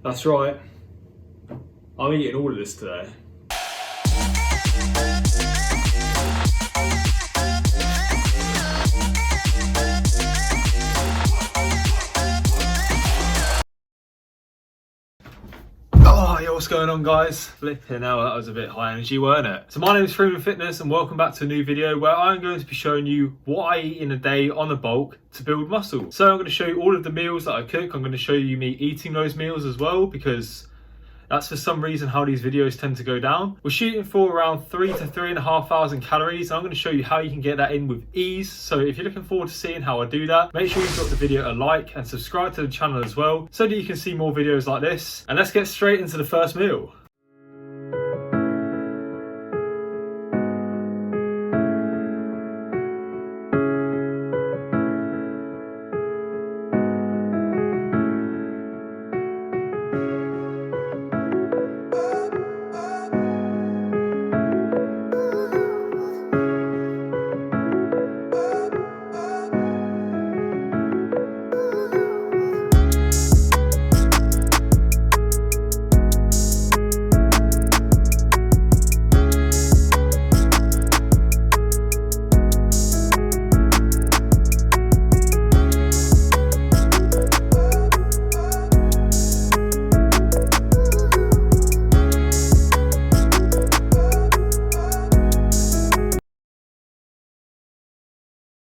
That's right, I'm eating all of this today. Oh, yo, what's going on, guys? Flipping hell, that was a bit high energy, weren't it? So my name is Freeman Fitness and welcome back to a new video where I'm going to be showing you what I eat in a day on the bulk to build muscle. So I'm going to show you all of the meals that I cook. I'm going to show you me eating those meals as well, because that's for some reason how these videos tend to go down. We're shooting for around 3,000 to 3,500 calories. And I'm going to show you how you can get that in with ease. So if you're looking forward to seeing how I do that, make sure you drop the video a like and subscribe to the channel as well, so that you can see more videos like this. And let's get straight into the first meal.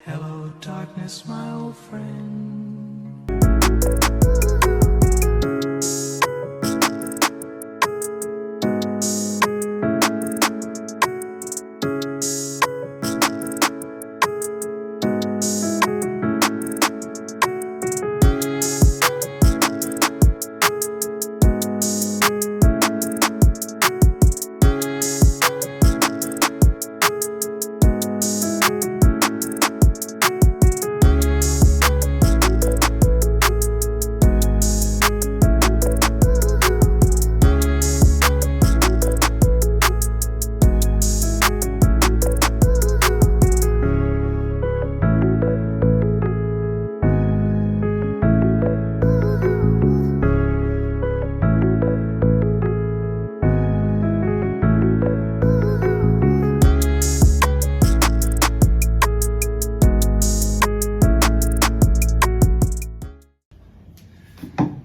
Hello, darkness, my old friend.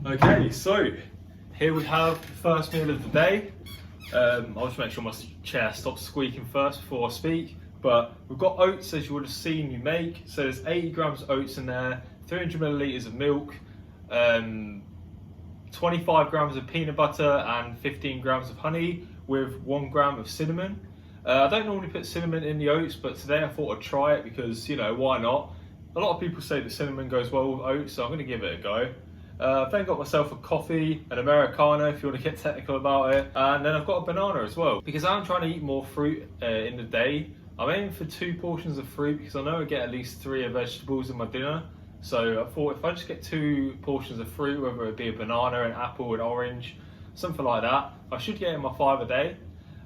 Okay, so here we have the first meal of the day. I'll just make sure my chair stops squeaking first before I speak. But we've got oats, as you would have seen me make. So there's 80 grams of oats in there, 300 millilitres of milk, 25 grams of peanut butter and 15 grams of honey with 1 gram of cinnamon. I don't normally put cinnamon in the oats, but today I thought I'd try it because, you know, why not? A lot of people say that cinnamon goes well with oats, so I'm going to give it a go. I've then got myself a coffee, an Americano if you want to get technical about it, and then I've got a banana as well. Because I'm trying to eat more fruit in the day, I'm aiming for 2 portions of fruit because I know I get at least 3 of vegetables in my dinner. So I thought if I just get 2 portions of fruit, whether it be a banana, an apple, an orange, something like that, I should get in my 5 a day.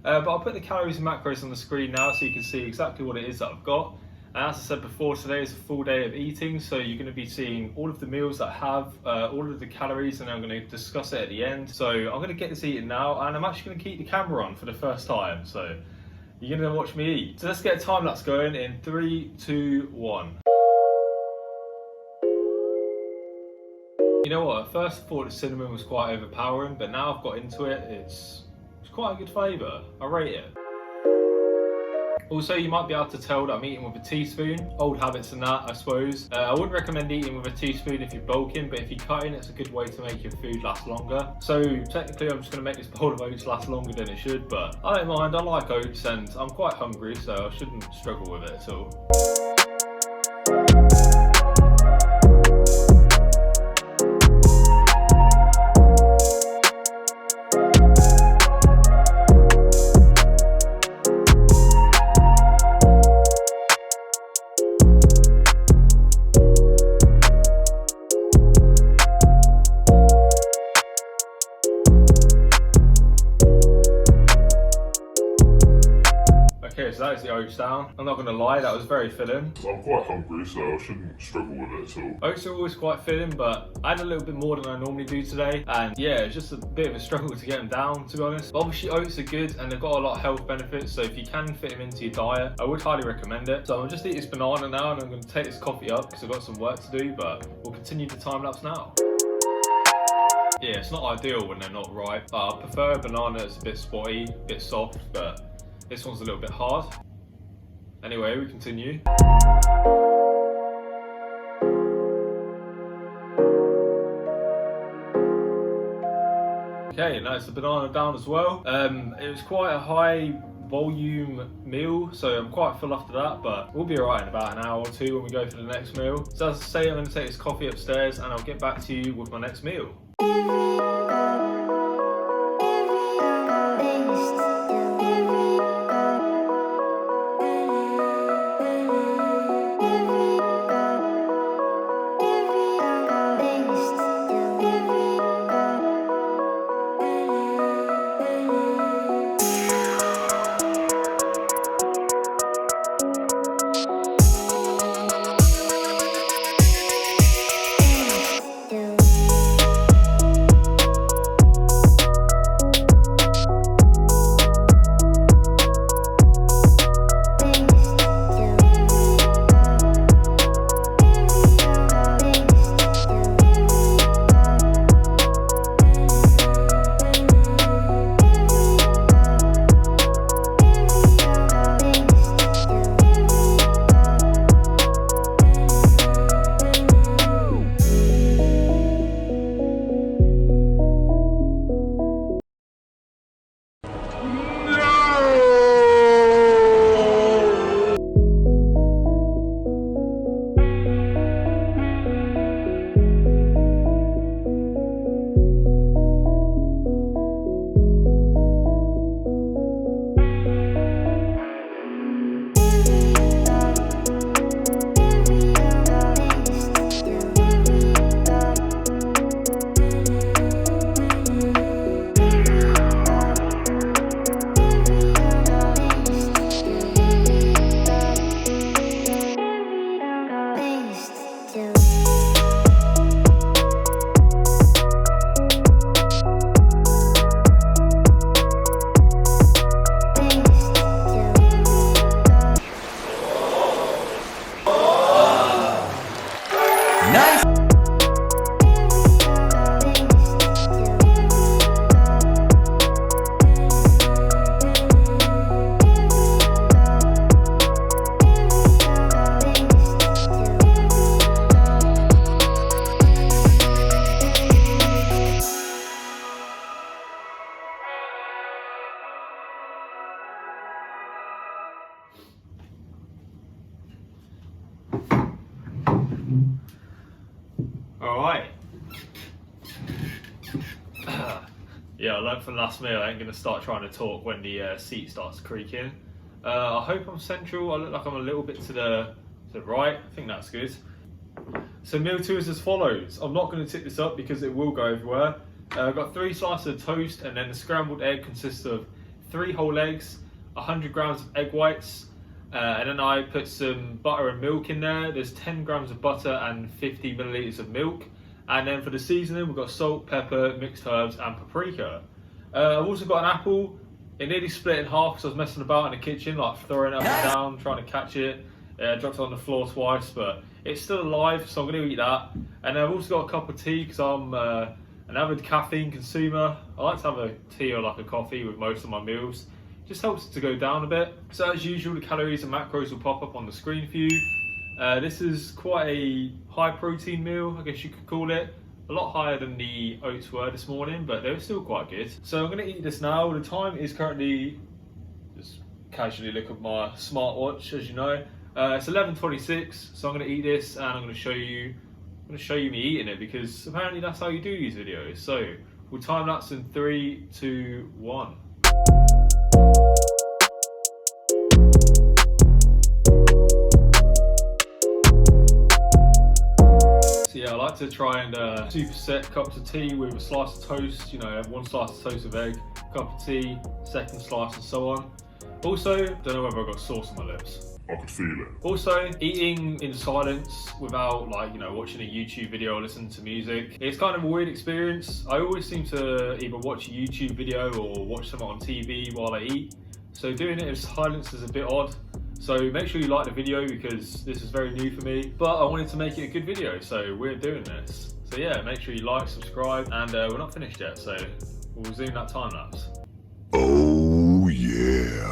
But I'll put the calories and macros on the screen now so you can see exactly what it is that I've got. And as I said before, today is a full day of eating, so you're going to be seeing all of the meals that I have, all of the calories, and I'm going to discuss it at the end. So I'm going to get this eaten now, and I'm actually going to keep the camera on for the first time, so you're going to watch me eat. So let's get a time lapse going in 3, 2, 1. You know what, at first I thought the cinnamon was quite overpowering, but now I've got into it, it's quite a good flavour. I rate it. Also, you might be able to tell that I'm eating with a teaspoon. Old habits and that, I suppose. I wouldn't recommend eating with a teaspoon if you're bulking, but if you're cutting, it's a good way to make your food last longer. So technically, I'm just going to make this bowl of oats last longer than it should, but I don't mind. I like oats and I'm quite hungry, so I shouldn't struggle with it at all. so that is the oats down. I'm not going to lie, that was very filling. I'm quite hungry, so I shouldn't struggle with it at all. Oats are always quite filling, but I had a little bit more than I normally do today. And yeah, it's just a bit of a struggle to get them down, to be honest. But obviously oats are good and they've got a lot of health benefits. So if you can fit them into your diet, I would highly recommend it. So I'll just eat this banana now and I'm going to take this coffee up because I've got some work to do, but we'll continue the time lapse now. Yeah, it's not ideal when they're not ripe. I prefer a banana that's a bit spotty, a bit soft, but this one's a little bit hard. Anyway, we continue. Okay, now it's the banana down as well. It was quite a high volume meal, so I'm quite full after that, but we'll be alright in about an hour or two when we go for the next meal. So as I say, I'm going to take this coffee upstairs and I'll get back to you with my next meal. Alright. Yeah, I learned from last meal I ain't going to start trying to talk when the seat starts creaking. I hope I'm central. I look like I'm a little bit to the right. I think that's good. So meal 2 is as follows. I'm not going to tip this up because it will go everywhere. I've got 3 slices of toast, and then the scrambled egg consists of 3 whole eggs, 100 grams of egg whites, and then I put some butter and milk in there. There's 10 grams of butter and 50 milliliters of milk. And then for the seasoning, we've got salt, pepper, mixed herbs, and paprika. I've also got an apple. It nearly split in half because I was messing about in the kitchen, like throwing it up and down, trying to catch it. Dropped it on the floor twice, but it's still alive, so I'm going to eat that. And I've also got a cup of tea because I'm an avid caffeine consumer. I like to have a tea or like a coffee with most of my meals. Just helps it to go down a bit. So as usual, the calories and macros will pop up on the screen for you. This is quite a high protein meal, I guess you could call it. A lot higher than the oats were this morning, but they were still quite good. So I'm going to eat this now. The time is currently, just casually look at my smartwatch, as you know. It's 11:26, so I'm going to eat this and I'm going to show you me eating it, because apparently that's how you do these videos. So we'll time lapse in 3, 2, 1. So yeah, I like to try and superset cups of tea with a slice of toast. You know, 1 slice of toast with egg, cup of tea, second slice, and so on. Also, don't know whether I got sauce on my lips. I could feel it. Also, eating in silence without, like, you know, watching a YouTube video or listening to music, it's kind of a weird experience. I always seem to either watch a YouTube video or watch something on TV while I eat. So doing it in silence is a bit odd. So make sure you like the video because this is very new for me. But I wanted to make it a good video, so we're doing this. So yeah, make sure you like, subscribe, and we're not finished yet, so we'll resume that time lapse. Oh yeah.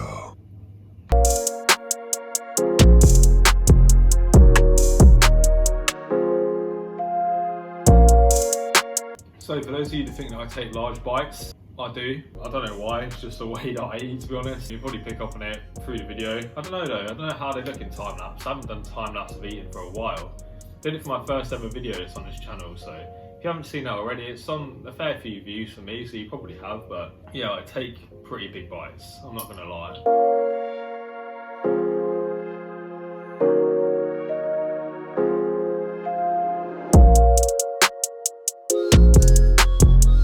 So for those of you that think that I take large bites, I do. I don't know why, it's just the way that I eat, to be honest. You'll probably pick up on it through the video. I don't know though, I don't know how they look in time lapse. I haven't done time lapse of eating for a while. Did it for my first ever video that's on this channel, so if you haven't seen that already, it's on a fair few views for me, so you probably have, but yeah, I take pretty big bites, I'm not gonna lie.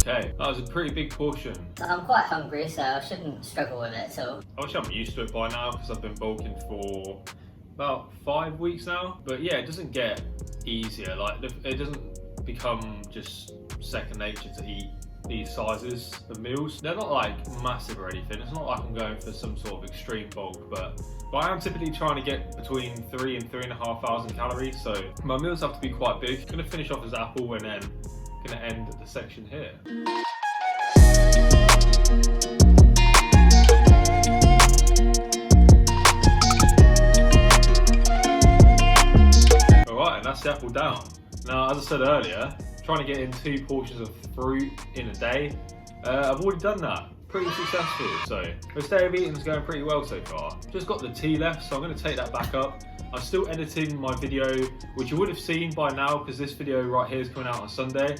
Okay, that was a pretty big portion. I'm quite hungry, so I shouldn't struggle with it, so... Obviously I'm used to it by now because I've been bulking for about 5 weeks now. But yeah, it doesn't get easier. Like, it doesn't become just second nature to eat these sizes of meals. They're not like massive or anything. It's not like I'm going for some sort of extreme bulk, but I am typically trying to get between 3,000 and 3,500 calories. So my meals have to be quite big. I'm gonna finish off this apple and then gonna end the section here. Alright, and that's the apple down. Now, as I said earlier, trying to get in 2 portions of fruit in a day. I've already done that. Pretty successful, so this day of eating is going pretty well so far. Just got the tea left, so I'm going to take that back up. I'm still editing my video, which you would have seen by now because this video right here is coming out on Sunday.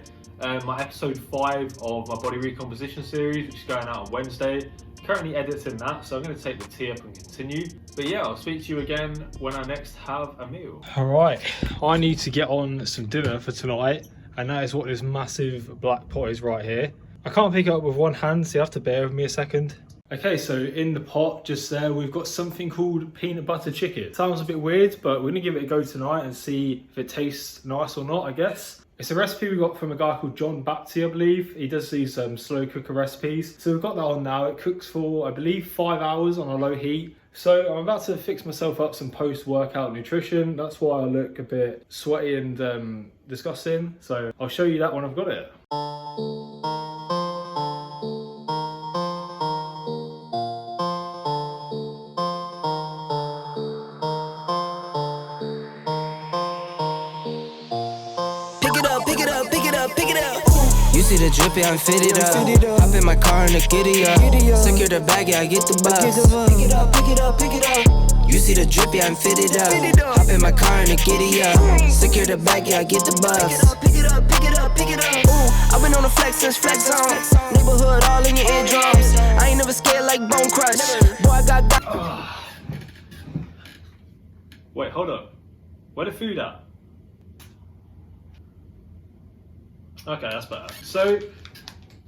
My episode 5 of my body recomposition series, which is going out on Wednesday. Currently editing that, so I'm going to take the tea up and continue. But yeah, I'll speak to you again when I next have a meal. Alright, I need to get on some dinner for tonight, and that is what this massive black pot is right here. I can't pick it up with one hand, so you have to bear with me a second. Okay, so in the pot just there, we've got something called peanut butter chicken. Sounds a bit weird, but we're gonna give it a go tonight and see if it tastes nice or not, I guess. It's a recipe we got from a guy called John Bapty, I believe. He does these slow cooker recipes. So we've got that on now. It cooks for, I believe, 5 hours on a low heat. So I'm about to fix myself up some post-workout nutrition. That's why I look a bit sweaty and disgusting. So I'll show you that when I've got it. You see the drippy, I'm fitted up. Hop in my car and the giddy up. Secure the bag, yeah, I get the bus. Pick it up, pick it up, pick it up. You see the drippy, I'm fitted up. Hop in my car and the giddy up. Secure the bag, yeah, I get the bus. Pick it up, pick it up, pick it up. Ooh, I've been on the flex since flex zone. Neighborhood all in your eardrums. I ain't never scared like Bone Crush. Boy, I got. Wait, hold up. Where the food at? Okay, that's better. So,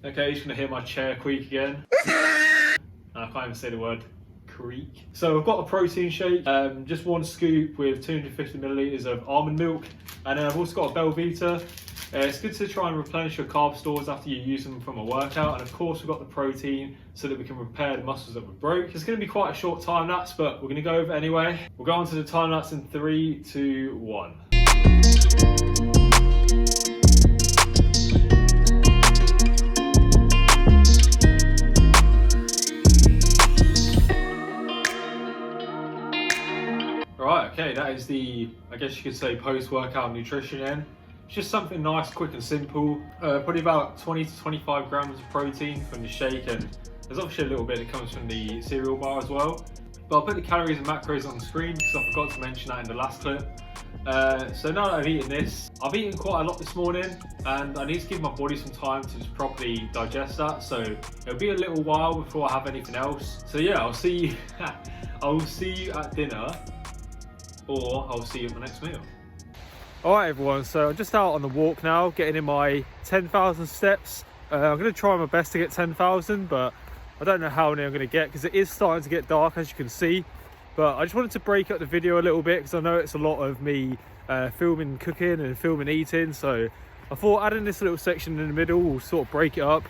okay, you're just gonna hear my chair creak again. I can't even say the word creak. So I've got a protein shake, just 1 scoop with 250 milliliters of almond milk, and then I've also got a Belvita. It's good to try and replenish your carb stores after you use them from a workout, and of course we've got the protein so that we can repair the muscles that we broke. It's going to be quite a short time lapse, but we're going to go over it anyway. We'll go on to the time lapse in 3, 2, 1. Right, okay, that is the, I guess you could say, post-workout nutrition in. It's just something nice, quick and simple. Probably about 20 to 25 grams of protein from the shake, and there's obviously a little bit that comes from the cereal bar as well. But I'll put the calories and macros on the screen because I forgot to mention that in the last clip. So now that I've eaten this, I've eaten quite a lot this morning, and I need to give my body some time to just properly digest that. So it'll be a little while before I have anything else. So yeah, I'll see you. I'll see you at dinner, or I'll see you at my next meal. Alright everyone, so I'm just out on the walk now, getting in my 10,000 steps. I'm going to try my best to get 10,000, but I don't know how many I'm going to get because it is starting to get dark, as you can see. But I just wanted to break up the video a little bit because I know it's a lot of me filming cooking and filming eating. So I thought adding this little section in the middle will sort of break it up,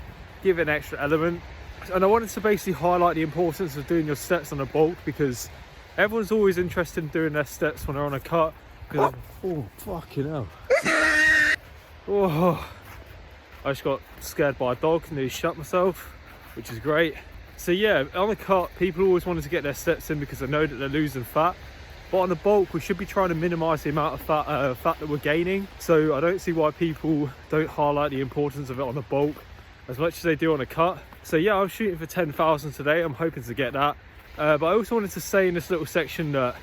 give it an extra element. And I wanted to basically highlight the importance of doing your steps on a bulk, because everyone's always interested in doing their steps when they're on a cut. Oh, fucking hell. Oh, I just got scared by a dog and nearly shut myself, which is great. So yeah, on the cut, people always wanted to get their steps in because they know that they're losing fat. But on the bulk, we should be trying to minimise the amount of fat that we're gaining. So I don't see why people don't highlight the importance of it on the bulk as much as they do on a cut. So yeah, I'm shooting for 10,000 today. I'm hoping to get that. But I also wanted to say in this little section that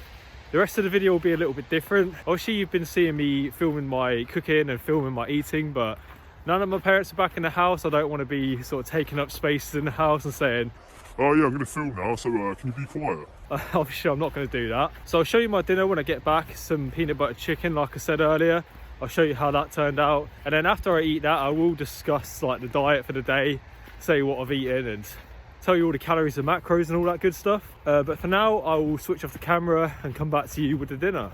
the rest of the video will be a little bit different. Obviously, you've been seeing me filming my cooking and filming my eating, but now that my parents are back in the house, I don't want to be sort of taking up spaces in the house and saying, Oh yeah, I'm gonna film now, so can you be quiet? obviously I'm not going to do that. So I'll show you my dinner when I get back. Some peanut butter chicken, like I said earlier. I'll show you how that turned out. And then after I eat that, I will discuss like the diet for the day, say what I've eaten and tell you all the calories and macros and all that good stuff. But for now, I will switch off the camera and come back to you with the dinner.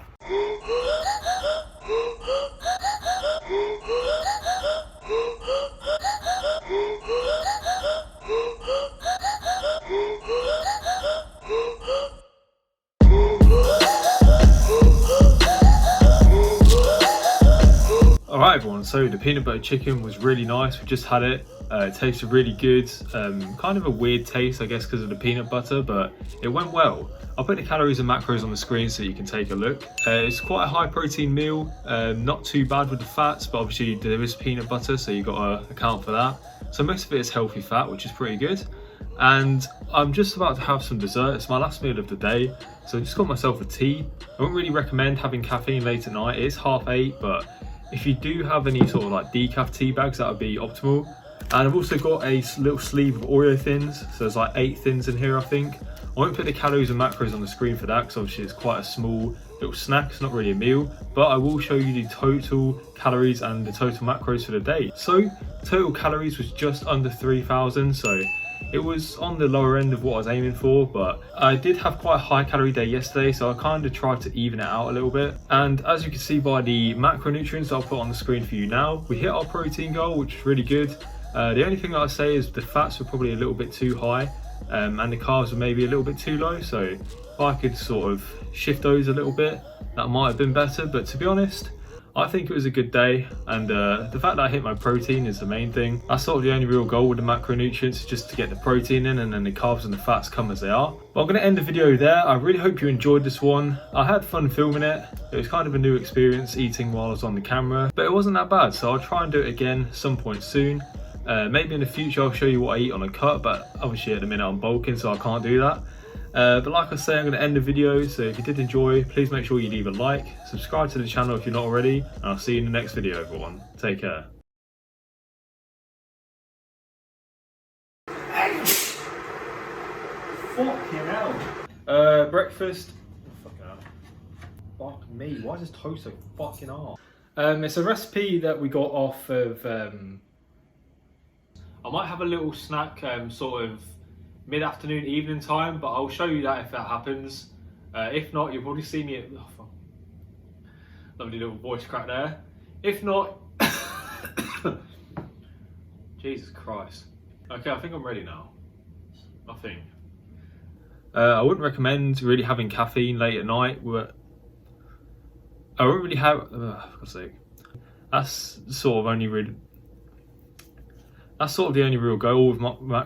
Alright everyone, so the peanut butter chicken was really nice. We just had it. It tasted really good. Kind of a weird taste, I guess, because of the peanut butter, but it went well. I'll put the calories and macros on the screen so you can take a look. It's quite a high protein meal, not too bad with the fats, but obviously there is peanut butter, so you've got to account for that. So most of it is healthy fat, which is pretty good. And I'm just about to have some dessert. It's my last meal of the day, so I just got myself a tea. I wouldn't really recommend having caffeine late at night. It is 8:30, but if you do have any sort of like decaf tea bags, that would be optimal. And I've also got a little sleeve of Oreo thins, so there's like 8 thins in here, I think. I won't put the calories and macros on the screen for that, because obviously it's quite a small little snack, it's not really a meal, but I will show you the total calories and the total macros for the day. So total calories was just under 3,000, so it was on the lower end of what I was aiming for, but I did have quite a high calorie day yesterday, so I kind of tried to even it out a little bit. And as you can see by the macronutrients I'll put on the screen for you now, we hit our protein goal, which is really good. The only thing that I say is the fats were probably a little bit too high, and the carbs were maybe a little bit too low, so if I could sort of shift those a little bit, that might have been better. But to be honest, I think it was a good day, and the fact that I hit my protein is the main thing. That's sort of the only real goal with the macronutrients, just to get the protein in, and then the carbs and the fats come as they are. But I'm going to end the video there. I really hope you enjoyed this one. I had fun filming it. It was kind of a new experience eating while I was on the camera, but it wasn't that bad, so I'll try and do it again some point soon. Maybe in the future I'll show you what I eat on a cut, but obviously at the minute I'm bulking, so I can't do that. But like I say, I'm going to end the video, so if you did enjoy, please make sure you leave a like, subscribe to the channel if you're not already, and I'll see you in the next video, everyone. Take care. Fucking hell. Breakfast. Oh, fucking hell. Fuck me, why is this toast so fucking hard? It's a recipe that we got off of, I might have a little snack sort of mid-afternoon, evening time, but I'll show you that if that happens. If not, you'll probably see me at... Oh, fuck. Lovely little voice crack there. If not... Jesus Christ. Okay, I think I'm ready now. I think. I wouldn't recommend really having caffeine late at night. I wouldn't really have... for God's sake. That's sort of the only real goal with my